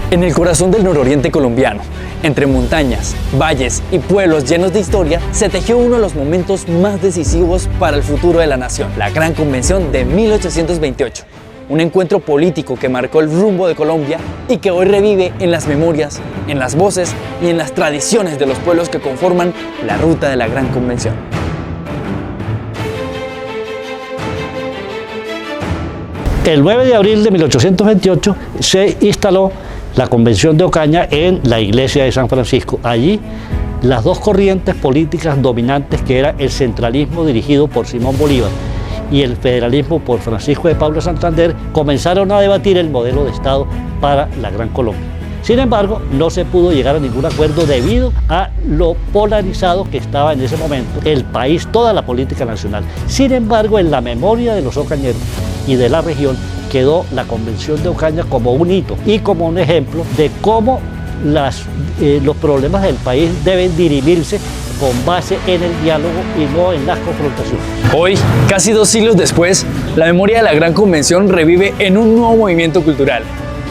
En el corazón del nororiente colombiano, entre montañas, valles y pueblos llenos de historia, se tejió uno de los momentos más decisivos para el futuro de la nación, la Gran Convención de 1828. Un encuentro político que marcó el rumbo de Colombia y que hoy revive en las memorias, en las voces y en las tradiciones de los pueblos que conforman la ruta de la Gran Convención. El 9 de abril de 1828 se instaló la Convención de Ocaña en la iglesia de San Francisco. Allí las dos corrientes políticas dominantes, que era el centralismo dirigido por Simón Bolívar y el federalismo por Francisco de Paula Santander, comenzaron a debatir el modelo de Estado para la Gran Colombia. Sin embargo, no se pudo llegar a ningún acuerdo debido a lo polarizado que estaba en ese momento el país, toda la política nacional. Sin embargo, en la memoria de los ocañeros y de la región quedó la Convención de Ocaña como un hito y como un ejemplo de cómo los problemas del país deben dirimirse con base en el diálogo y no en las confrontaciones. Hoy, casi 2 siglos después, la memoria de la Gran Convención revive en un nuevo movimiento cultural.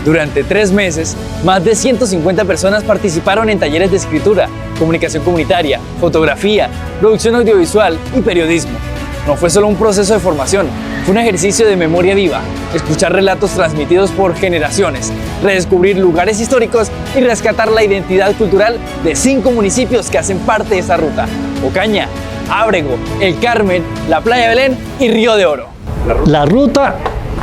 Durante 3 meses, más de 150 personas participaron en talleres de escritura, comunicación comunitaria, fotografía, producción audiovisual y periodismo. No fue solo un proceso de formación, fue un ejercicio de memoria viva, escuchar relatos transmitidos por generaciones, redescubrir lugares históricos y rescatar la identidad cultural de 5 municipios que hacen parte de esa ruta: Ocaña, Ábrego, El Carmen, la Playa de Belén y Río de Oro. La ruta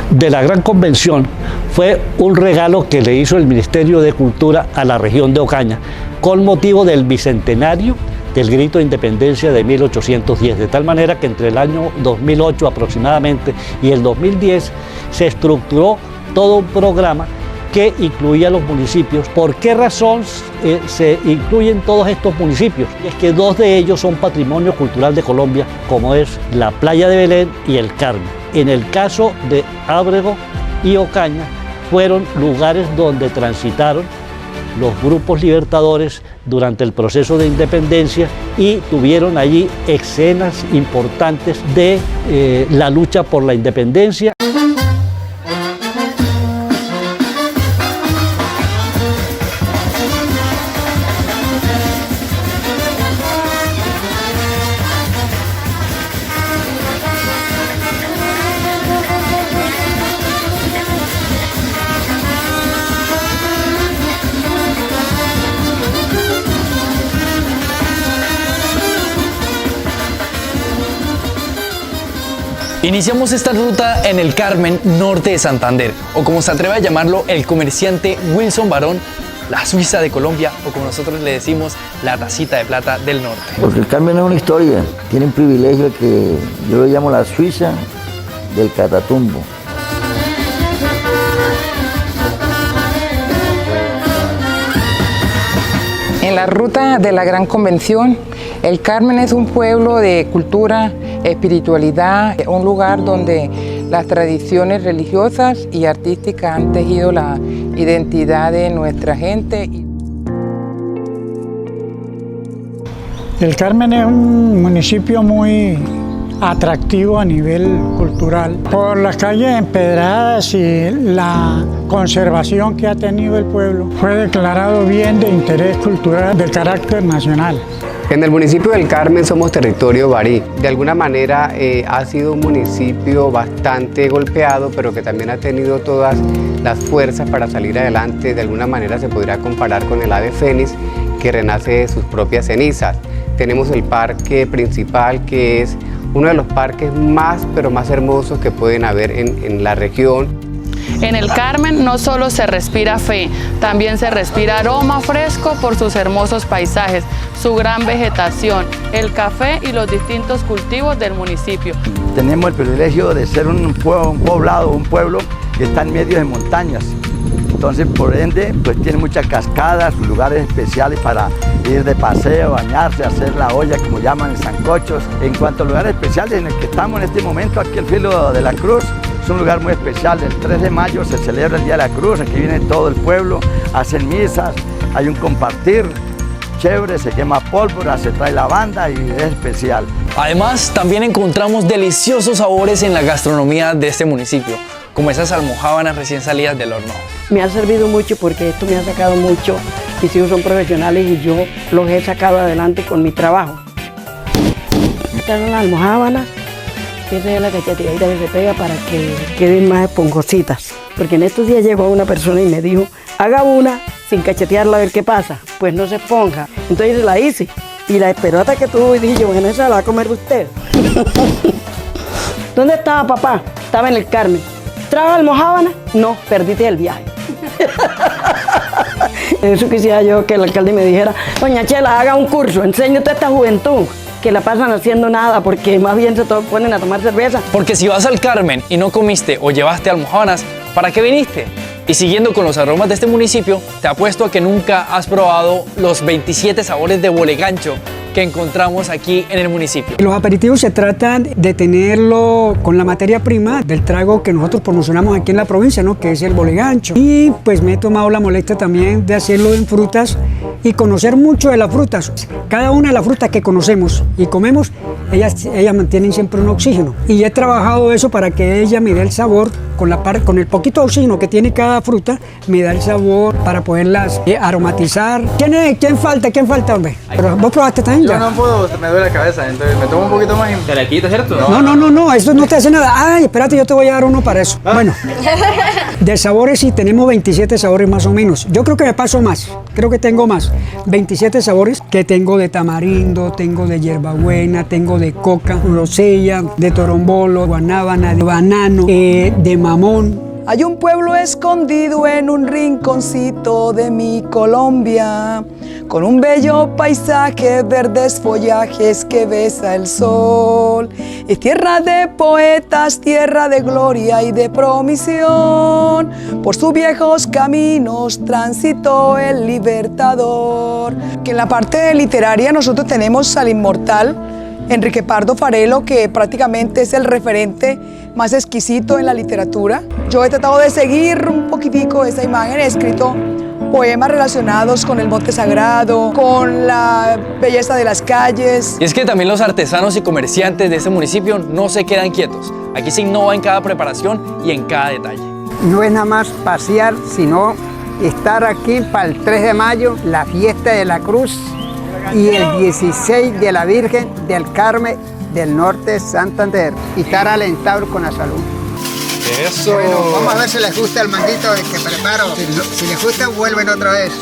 de la Gran Convención fue un regalo que le hizo el Ministerio de Cultura a la región de Ocaña con motivo del bicentenario del grito de independencia de 1810, de tal manera que entre el año 2008 aproximadamente y el 2010 se estructuró todo un programa que incluía los municipios. ¿Por qué razón se incluyen todos estos municipios? Es que 2 de ellos son patrimonio cultural de Colombia, como es la Playa de Belén y El Carmen. En el caso de Ábrego y Ocaña, fueron lugares donde transitaron los grupos libertadores durante el proceso de independencia y tuvieron allí escenas importantes de la lucha por la independencia. Iniciamos esta ruta en El Carmen, norte de Santander, o como se atreve a llamarlo el comerciante Wilson Barón, la Suiza de Colombia, o como nosotros le decimos, la tacita de plata del norte. Porque El Carmen es una historia, tiene un privilegio que yo lo llamo la Suiza del Catatumbo. En la ruta de la Gran Convención, El Carmen es un pueblo de cultura, espiritualidad, un lugar donde las tradiciones religiosas y artísticas han tejido la identidad de nuestra gente. El Carmen es un municipio muy atractivo a nivel cultural por las calles empedradas y la conservación que ha tenido el pueblo. Fue declarado bien de interés cultural de carácter nacional. En el municipio del Carmen somos territorio barí. De alguna manera ha sido un municipio bastante golpeado, pero que también ha tenido todas las fuerzas para salir adelante. De alguna manera se podría comparar con el ave fénix que renace de sus propias cenizas. Tenemos el parque principal, que es uno de los parques más hermosos que pueden haber en la región. En El Carmen no solo se respira fe, también se respira aroma fresco por sus hermosos paisajes, su gran vegetación, el café y los distintos cultivos del municipio. Tenemos el privilegio de ser un pueblo que está en medio de montañas. Entonces, por ende, pues tiene muchas cascadas, lugares especiales para ir de paseo, bañarse, hacer la olla, como llaman, en sancochos. En cuanto a lugares especiales en el que estamos en este momento, aquí al filo de la Cruz, es un lugar muy especial. El 3 de mayo se celebra el Día de la Cruz, aquí viene todo el pueblo, hacen misas, hay un compartir chévere, se quema pólvora, se trae la banda y es especial. Además, también encontramos deliciosos sabores en la gastronomía de este municipio, como esas almojábanas recién salidas del horno. Me ha servido mucho porque esto me ha sacado mucho. Mis hijos son profesionales y yo los he sacado adelante con mi trabajo. Estas son las almojábanas. Esa es la cacheteadita que se pega para que queden más esponjositas. Porque en estos días llegó una persona y me dijo, haga una sin cachetearla a ver qué pasa. Pues no se esponja. Entonces la hice. Y la esperota que tuvo y dije yo, bueno, esa la va a comer usted. ¿Dónde estaba papá? Estaba en el Carmen. ¿Trajo almojábana? No, perdiste el viaje. Eso quisiera yo que el alcalde me dijera, doña Chela, haga un curso, enseñe usted a esta juventud que la pasan haciendo nada porque más bien se ponen a tomar cerveza. Porque si vas al Carmen y no comiste o llevaste almojábanas, ¿para qué viniste? Y siguiendo con los aromas de este municipio, te apuesto a que nunca has probado los 27 sabores de bolegancho que encontramos aquí en el municipio. Los aperitivos se tratan de tenerlo con la materia prima del trago que nosotros promocionamos aquí en la provincia, ¿no? Que es el bolegancho. Y pues me he tomado la molestia también de hacerlo en frutas y conocer mucho de las frutas. Cada una de las frutas que conocemos y comemos, ellas mantienen siempre un oxígeno. Y he trabajado eso para que ella me dé el sabor, con el poquito oxígeno que tiene cada fruta, me da el sabor para poderlas aromatizar. ¿Quién falta? ¿Quién falta, hombre? Pero vos probaste también. Yo no puedo, me duele la cabeza, entonces me tomo un poquito más y te la quito, ¿cierto? No, eso no te hace nada. Ay, espérate, yo te voy a dar uno para eso. Bueno, de sabores sí tenemos 27 sabores más o menos. Yo creo que me paso más, creo que tengo más. 27 sabores que tengo de tamarindo, tengo de hierbabuena, tengo de coca, grosella, de torombolo, guanábana, de banano, de mamón. Hay un pueblo escondido en un rinconcito de mi Colombia, con un bello paisaje, verdes follajes que besa el sol. Es tierra de poetas, tierra de gloria y de promisión. Por sus viejos caminos transitó el Libertador. Que en la parte literaria nosotros tenemos al inmortal Enrique Pardo Farelo, que prácticamente es el referente más exquisito en la literatura. Yo he tratado de seguir un poquitico esa imagen, he escrito poemas relacionados con el monte sagrado, con la belleza de las calles. Y es que también los artesanos y comerciantes de este municipio no se quedan quietos. Aquí se innova en cada preparación y en cada detalle. No es nada más pasear, sino estar aquí para el 3 de mayo, la fiesta de la Cruz, y el 16 de la Virgen del Carmen del Norte Santander, y estar alentados con la salud. Eso. Bueno, vamos a ver si les gusta el manguito que preparo. Si les gusta, vuelven otra vez.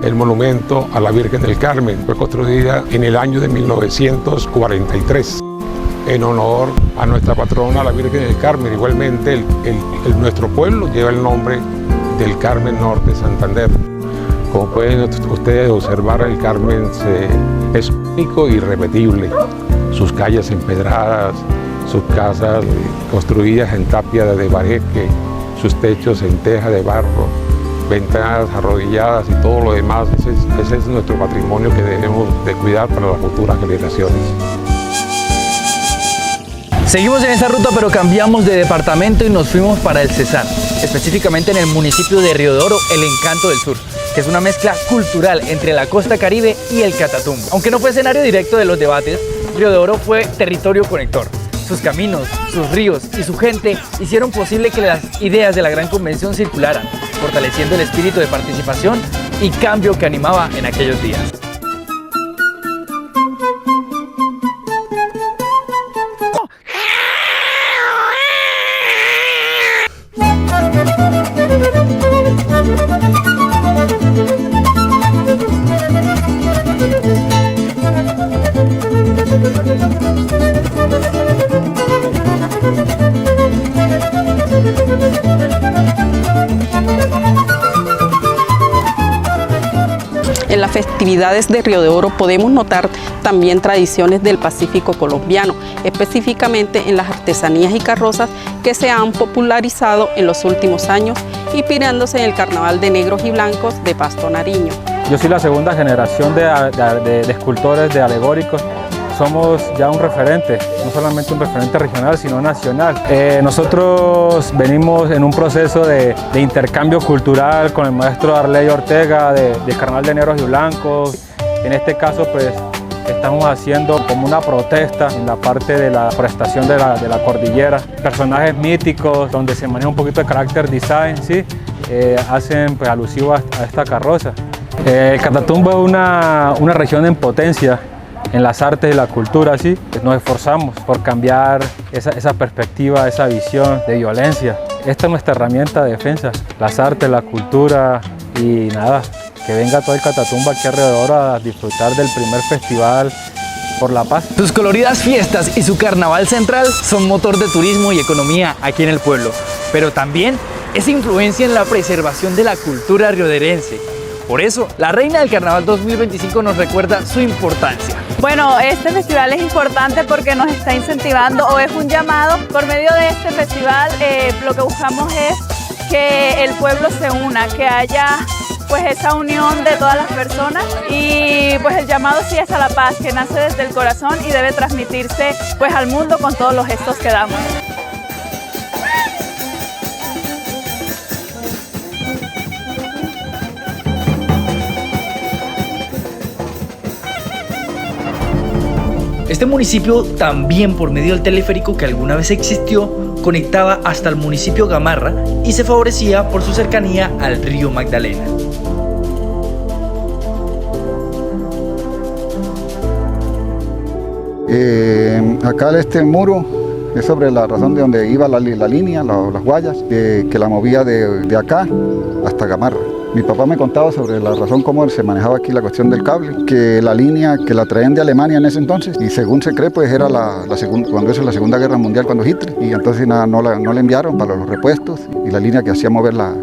El monumento a la Virgen del Carmen fue construida en el año de 1943 en honor a nuestra patrona, la Virgen del Carmen. Igualmente, nuestro pueblo lleva el nombre del Carmen Norte Santander. Como pueden ustedes observar, el Carmen es único y irrepetible. Sus calles empedradas, sus casas construidas en tapia de bareque, sus techos en teja de barro, ventanas arrodilladas y todo lo demás. Ese es nuestro patrimonio que debemos de cuidar para las futuras generaciones. Seguimos en esta ruta, pero cambiamos de departamento y nos fuimos para el Cesar, específicamente en el municipio de Río de Oro, el Encanto del Sur, que es una mezcla cultural entre la costa caribe y el Catatumbo. Aunque no fue escenario directo de los debates, Río de Oro fue territorio conector. Sus caminos, sus ríos y su gente hicieron posible que las ideas de la Gran Convención circularan, fortaleciendo el espíritu de participación y cambio que animaba en aquellos días. En las festividades de Río de Oro podemos notar también tradiciones del Pacífico colombiano, específicamente en las artesanías y carrozas que se han popularizado en los últimos años, inspirándose en el Carnaval de Negros y Blancos de Pasto Nariño. Yo soy la segunda generación de escultores, de alegóricos. Somos ya un referente, no solamente un referente regional, sino nacional. Nosotros venimos en un proceso de intercambio cultural con el maestro Arley Ortega de Carnaval de Negros y Blancos, En este caso pues estamos haciendo como una protesta en la parte de la forestación de la cordillera. Personajes míticos donde se maneja un poquito de character design, ¿sí? Hacen pues alusivo a esta carroza. Catatumbo es una región en potencia en las artes y la cultura, ¿sí? Nos esforzamos por cambiar esa perspectiva, esa visión de violencia. Esta es nuestra herramienta de defensa, las artes, la cultura y nada, que venga todo el Catatumbo aquí alrededor a disfrutar del primer festival por la paz. Sus coloridas fiestas y su carnaval central son motor de turismo y economía aquí en el pueblo, pero también es influencia en la preservación de la cultura rioderense. Por eso, la Reina del Carnaval 2025 nos recuerda su importancia. Bueno, este festival es importante porque nos está incentivando o es un llamado. Por medio de este festival lo que buscamos es que el pueblo se una, que haya pues esa unión de todas las personas y pues el llamado sí es a la paz, que nace desde el corazón y debe transmitirse pues al mundo con todos los gestos que damos. Este municipio, también por medio del teleférico que alguna vez existió, conectaba hasta el municipio Gamarra y se favorecía por su cercanía al río Magdalena. Acá este muro es sobre la razón de donde iba la línea, las guayas, que la movía de acá hasta Gamarra. Mi papá me contaba sobre la razón cómo se manejaba aquí la cuestión del cable, que la línea que la traían de Alemania en ese entonces, y según se cree, pues era cuando eso es la Segunda Guerra Mundial, cuando Hitler, y entonces no la enviaron para los repuestos, y la línea que hacía mover las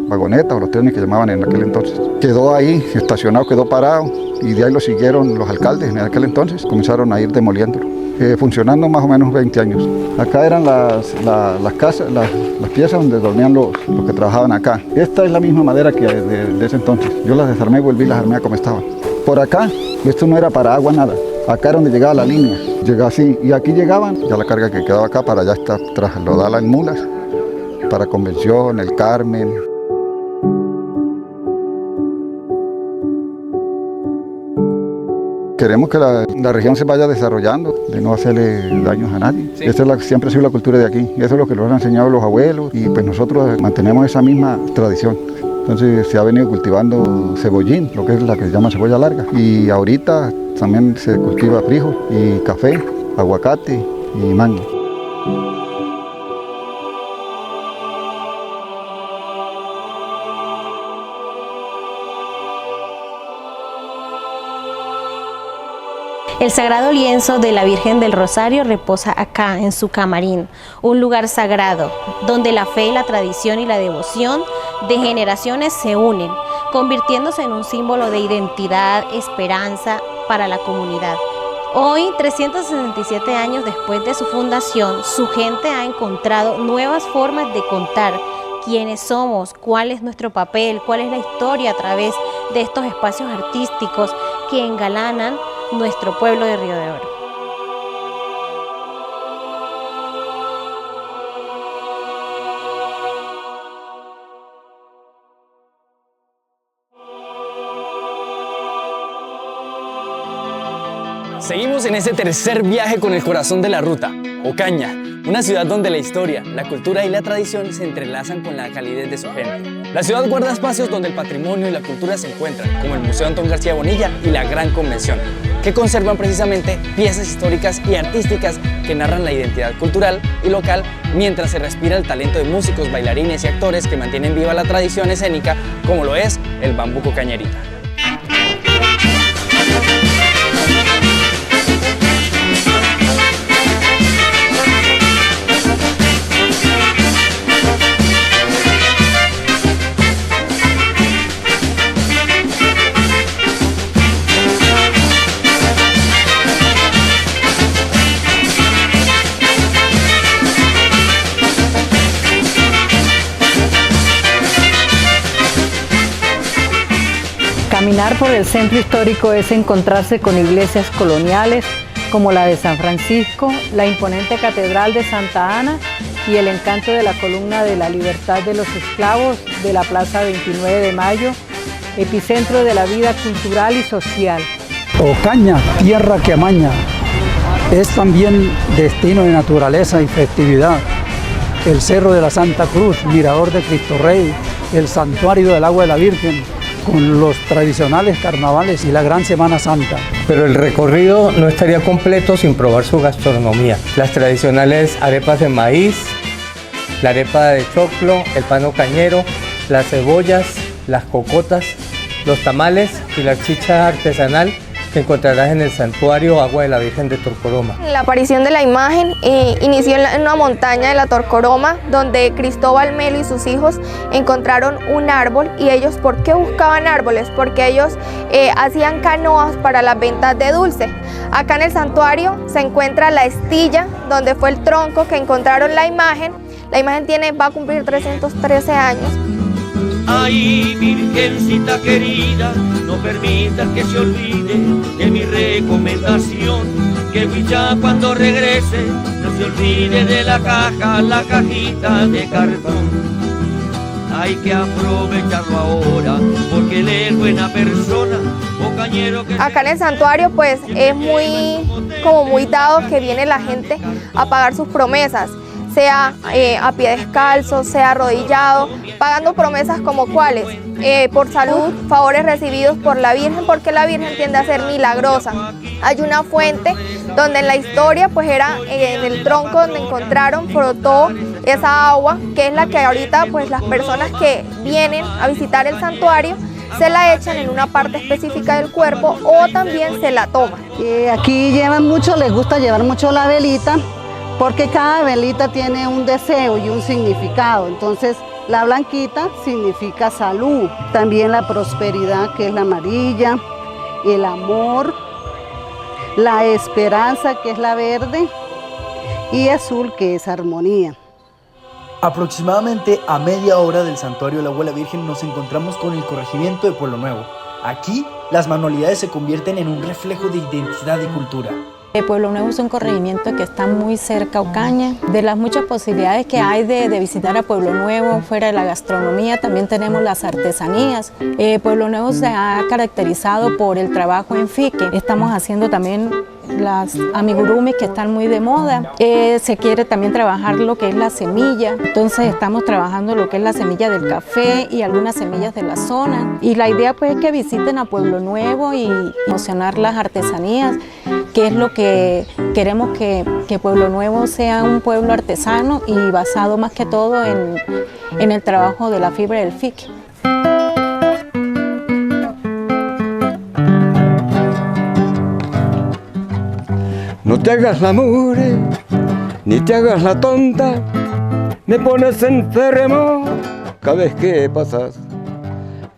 vagonetas o los trenes que llamaban en aquel entonces. Quedó ahí, estacionado, quedó parado, y de ahí lo siguieron los alcaldes en aquel entonces, comenzaron a ir demoliéndolo. Funcionando más o menos 20 años. Acá eran las casas, las piezas donde dormían los que trabajaban acá. Esta es la misma madera que de ese entonces. Yo las desarmé, volví y las armé como estaban. Por acá, esto no era para agua, nada. Acá era donde llegaba la línea. Llegaba así, y aquí llegaban, ya la carga que quedaba acá para allá está trasladarla en mulas, para Convención, El Carmen. Queremos que la región se vaya desarrollando, de no hacerle daños a nadie. Sí. Esta siempre ha sido la cultura de aquí. Eso es lo que nos han enseñado los abuelos y pues nosotros mantenemos esa misma tradición. Entonces se ha venido cultivando cebollín, lo que es la que se llama cebolla larga. Y ahorita también se cultiva frijol y café, aguacate y mango. El sagrado lienzo de la Virgen del Rosario reposa acá, en su camarín, un lugar sagrado, donde la fe, la tradición y la devoción de generaciones se unen, convirtiéndose en un símbolo de identidad, esperanza para la comunidad. Hoy, 367 años después de su fundación, su gente ha encontrado nuevas formas de contar quiénes somos, cuál es nuestro papel, cuál es la historia a través de estos espacios artísticos que engalanan nuestro pueblo de Río de Oro. Seguimos en ese tercer viaje con el corazón de la ruta, Ocaña, una ciudad donde la historia, la cultura y la tradición se entrelazan con la calidez de su gente. La ciudad guarda espacios donde el patrimonio y la cultura se encuentran, como el Museo Antón García Bonilla y la Gran Convención, que conservan precisamente piezas históricas y artísticas que narran la identidad cultural y local, mientras se respira el talento de músicos, bailarines y actores que mantienen viva la tradición escénica, como lo es el bambuco cañerita. Caminar por el centro histórico es encontrarse con iglesias coloniales como la de San Francisco, la imponente Catedral de Santa Ana y el encanto de la Columna de la Libertad de los Esclavos de la Plaza 29 de Mayo, epicentro de la vida cultural y social. Ocaña, tierra que amaña, es también destino de naturaleza y festividad. El Cerro de la Santa Cruz, Mirador de Cristo Rey, el Santuario del Agua de la Virgen, con los tradicionales carnavales y la Gran Semana Santa. Pero el recorrido no estaría completo sin probar su gastronomía. Las tradicionales arepas de maíz, la arepa de choclo, el pan ocañero, las cebollas, las cocotas, los tamales y la chicha artesanal que encontrarás en el Santuario Agua de la Virgen de Torcoroma. La aparición de la imagen inició en una montaña de la Torcoroma, donde Cristóbal Melo y sus hijos encontraron un árbol. ¿Y ellos por qué buscaban árboles? Porque ellos hacían canoas para las ventas de dulce. Acá en el santuario se encuentra la estilla, donde fue el tronco que encontraron la imagen. La imagen va a cumplir 313 años. Ay, Virgencita querida, no permitas que se olvide de mi recomendación, que Huichá cuando regrese no se olvide de la caja, la cajita de cartón. Hay que aprovecharlo ahora, porque él es buena persona, ocañero que... Acá en el santuario pues es muy dado que viene la gente a pagar sus promesas, sea a pie descalzo, sea arrodillado, pagando promesas como cuáles, por salud, favores recibidos por la Virgen, porque la Virgen tiende a ser milagrosa. Hay una fuente donde en la historia pues era en el tronco donde encontraron, frotó esa agua, que es la que ahorita pues las personas que vienen a visitar el santuario se la echan en una parte específica del cuerpo o también se la toman. Aquí llevan mucho, les gusta llevar mucho la velita, porque cada velita tiene un deseo y un significado. Entonces, la blanquita significa salud, también la prosperidad, que es la amarilla, el amor, la esperanza, que es la verde, y azul, que es armonía. Aproximadamente a media hora del Santuario del Agua de la Virgen nos encontramos con el corregimiento de Pueblo Nuevo. Aquí, las manualidades se convierten en un reflejo de identidad y cultura. Pueblo Nuevo es un corregimiento que está muy cerca a Ocaña. De las muchas posibilidades que hay de visitar a Pueblo Nuevo, fuera de la gastronomía, también tenemos las artesanías. Pueblo Nuevo se ha caracterizado por el trabajo en fique. Estamos haciendo también las amigurumis, que están muy de moda. Se quiere también trabajar lo que es la semilla, entonces estamos trabajando lo que es la semilla del café y algunas semillas de la zona. Y la idea pues es que visiten a Pueblo Nuevo y emocionar las artesanías, que es lo que queremos, que Pueblo Nuevo sea un pueblo artesano y basado más que todo en el trabajo de la fibra del fique. No te hagas la mure, ni te hagas la tonta, me pones enfermo cada vez que pasas,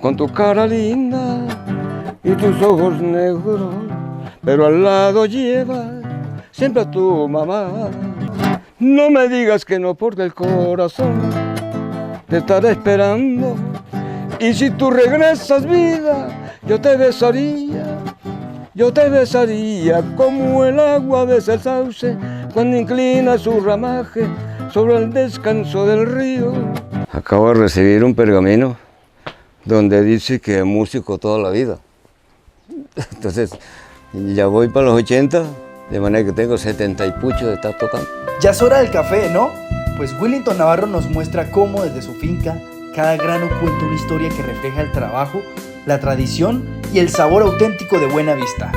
con tu cara linda y tus ojos negros, pero al lado llevas siempre a tu mamá. No me digas que no, porque el corazón te estará esperando, y si tú regresas, vida, yo te besaría como el agua de ese sauce cuando inclina su ramaje sobre el descanso del río. Acabo de recibir un pergamino donde dice que es músico toda la vida. Entonces, ya voy para los 80, de manera que tengo 70 y pucho de estar tocando. Ya es hora del café, ¿no? Pues Willington Navarro nos muestra cómo desde su finca cada grano cuenta una historia que refleja el trabajo, la tradición y el sabor auténtico de Buena Vista.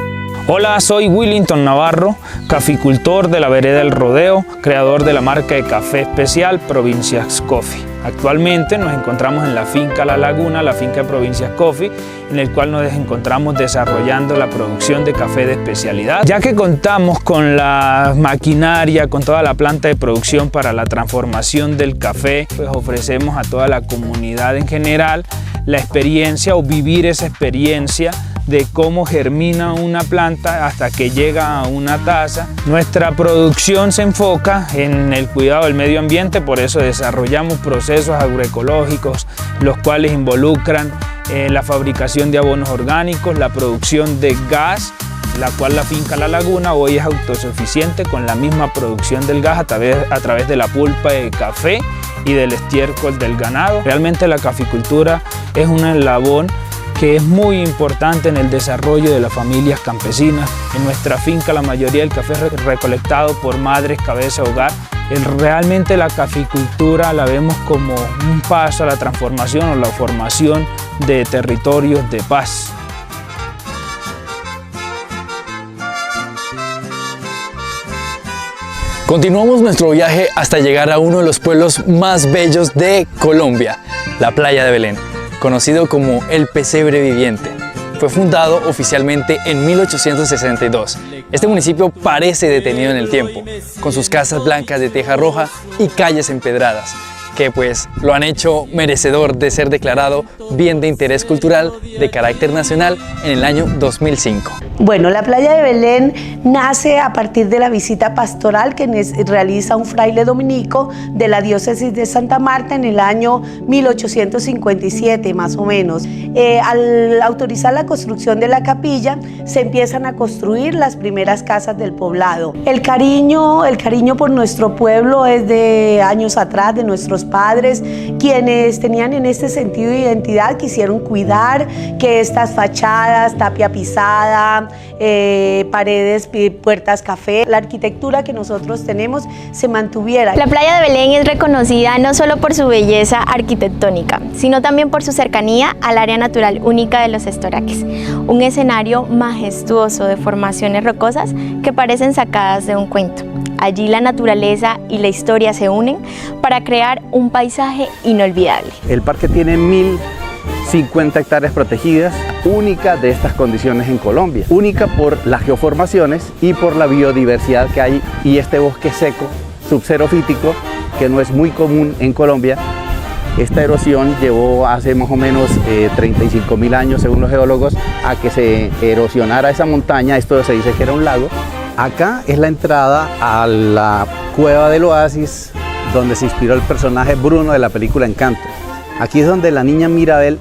Hola, soy Willington Navarro, caficultor de la vereda El Rodeo, creador de la marca de café especial Provincias Coffee. Actualmente nos encontramos en la finca La Laguna, la finca de Provincias Coffee, en el cual nos encontramos desarrollando la producción de café de especialidad. Ya que contamos con la maquinaria, con toda la planta de producción para la transformación del café, pues ofrecemos a toda la comunidad en general la experiencia o vivir esa experiencia de cómo germina una planta hasta que llega a una taza. Nuestra producción se enfoca en el cuidado del medio ambiente, por eso desarrollamos procesos agroecológicos, los cuales involucran la fabricación de abonos orgánicos, la producción de gas, la cual la finca La Laguna hoy es autosuficiente con la misma producción del gas a través de la pulpa de café y del estiércol del ganado. Realmente la caficultura es un eslabón que es muy importante en el desarrollo de las familias campesinas. En nuestra finca la mayoría del café es recolectado por madres cabeza de hogar. Realmente la caficultura la vemos como un paso a la transformación o la formación de territorios de paz. Continuamos nuestro viaje hasta llegar a uno de los pueblos más bellos de Colombia, la Playa de Belén, conocido como el Pesebre Viviente. Fue fundado oficialmente en 1862. Este municipio parece detenido en el tiempo, con sus casas blancas de teja roja y calles empedradas, que pues lo han hecho merecedor de ser declarado Bien de Interés Cultural de carácter nacional en el año 2005. Bueno, la Playa de Belén nace a partir de la visita pastoral que realiza un fraile dominico de la diócesis de Santa Marta en el año 1857 más o menos. Al autorizar la construcción de la capilla, se empiezan a construir las primeras casas del poblado. El cariño por nuestro pueblo es de años atrás, de nuestros padres, quienes tenían en este sentido de identidad, quisieron cuidar que estas fachadas, tapia pisada, paredes, puertas café, la arquitectura que nosotros tenemos se mantuviera. La Playa de Belén es reconocida no solo por su belleza arquitectónica, sino también por su cercanía al área natural única de los estoraques, un escenario majestuoso de formaciones rocosas que parecen sacadas de un cuento. Allí la naturaleza y la historia se unen para crear un paisaje inolvidable. El parque tiene 1050 hectáreas protegidas, única de estas condiciones en Colombia, única por las geoformaciones y por la biodiversidad que hay y este bosque seco, subxerofítico, que no es muy común en Colombia. Esta erosión llevó hace más o menos 35.000 años, según los geólogos, a que se erosionara esa montaña. Esto se dice que era un lago. Acá es la entrada a la cueva del oasis, donde se inspiró el personaje Bruno de la película Encanto. Aquí es donde la niña Mirabel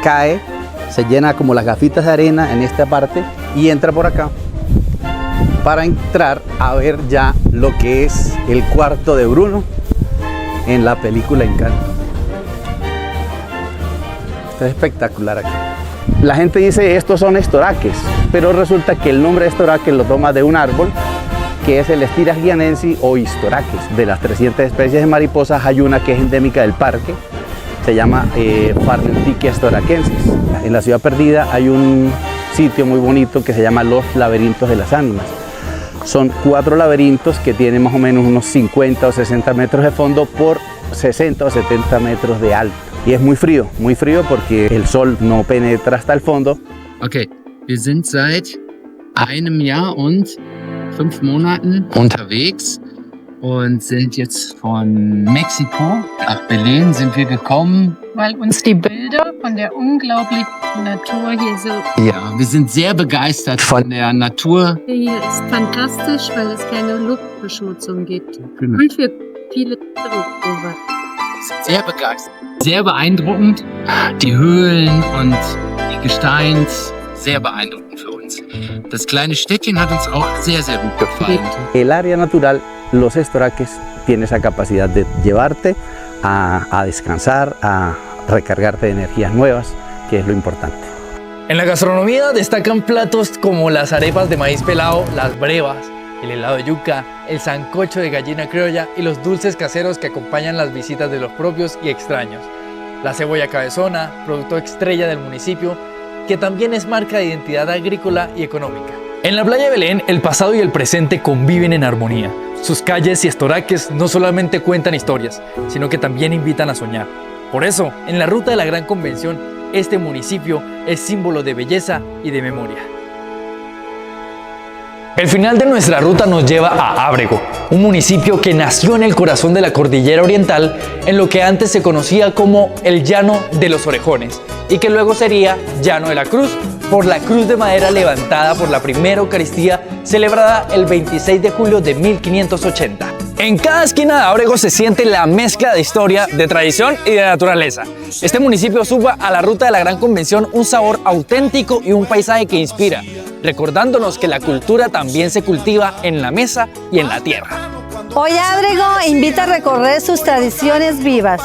cae, se llena como las gafitas de arena en esta parte y entra por acá para entrar a ver ya lo que es el cuarto de Bruno en la película Encanto. Esto es espectacular aquí. La gente dice estos son estoraques, pero resulta que el nombre de estoraques lo toma de un árbol que es el Styrax guianensis o Historaques. De las 300 especies de mariposas hay una que es endémica del parque, se llama Farnetichia storacensis. En la ciudad perdida hay un sitio muy bonito que se llama Los Laberintos de las Ánimas. Son 4 laberintos que tienen más o menos unos 50 o 60 metros de fondo por 60 o 70 metros de alto. Y es muy frío porque el sol no penetra hasta el fondo. Okay, wir sind seit einem Jahr und 5 Monaten unterwegs und sind jetzt von Mexiko nach Belén sind wir gekommen, weil uns die Bilder von der unglaublichen Natur hier so... Ja, wir sind sehr begeistert von der Natur. Hier ist fantastisch, weil es keine Luftverschmutzung gibt. Genau. Und für viele Besucher. Sehr begeistert. Sehr beeindruckend. Die Höhlen und die Gesteins, sehr beeindruckend für uns. Das kleine Städtchen hat uns auch sehr, sehr gut gefallen. El área natural, los estoraques, tiene esa capacidad de llevarte a descansar, a recargarte de energías nuevas, que es lo importante. En la gastronomía destacan platos como las arepas de maíz pelado, las brevas, el helado de yuca, el sancocho de gallina criolla y los dulces caseros que acompañan las visitas de los propios y extraños. La cebolla cabezona, producto estrella del municipio, que también es marca de identidad agrícola y económica. En la Playa de Belén, el pasado y el presente conviven en armonía. Sus calles y estoraques no solamente cuentan historias, sino que también invitan a soñar. Por eso, en la ruta de la Gran Convención, este municipio es símbolo de belleza y de memoria. El final de nuestra ruta nos lleva a Ábrego, un municipio que nació en el corazón de la cordillera oriental, en lo que antes se conocía como el Llano de los Orejones, y que luego sería Llano de la Cruz, por la cruz de madera levantada por la primera Eucaristía, celebrada el 26 de julio de 1580. En cada esquina de Ábrego se siente la mezcla de historia, de tradición y de naturaleza. Este municipio suma a la ruta de la Gran Convención un sabor auténtico y un paisaje que inspira, recordándonos que la cultura también se cultiva en la mesa y en la tierra. Hoy Ábrego invita a recorrer sus tradiciones vivas.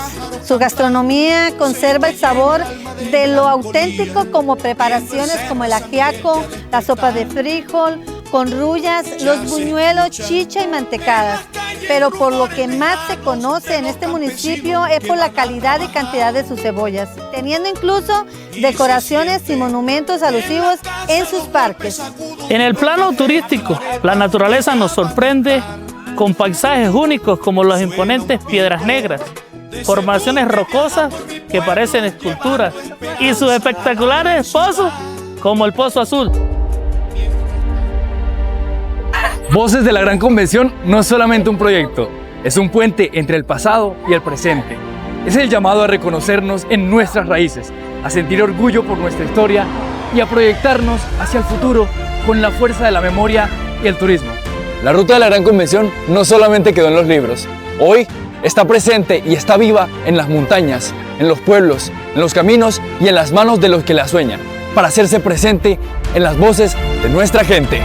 Su gastronomía conserva el sabor de lo auténtico, como preparaciones como el ajiaco, la sopa de frijol, con rullas, los buñuelos, chicha y mantecadas. Pero por lo que más se conoce en este municipio es por la calidad y cantidad de sus cebollas, teniendo incluso decoraciones y monumentos alusivos en sus parques. En el plano turístico, la naturaleza nos sorprende con paisajes únicos como las imponentes Piedras Negras, formaciones rocosas que parecen esculturas y sus espectaculares pozos como el Pozo Azul. Voces de la Gran Convención no es solamente un proyecto, es un puente entre el pasado y el presente. Es el llamado a reconocernos en nuestras raíces, a sentir orgullo por nuestra historia y a proyectarnos hacia el futuro con la fuerza de la memoria y el turismo. La Ruta de la Gran Convención no solamente quedó en los libros, hoy está presente y está viva en las montañas, en los pueblos, en los caminos y en las manos de los que la sueñan, para hacerse presente en las voces de nuestra gente.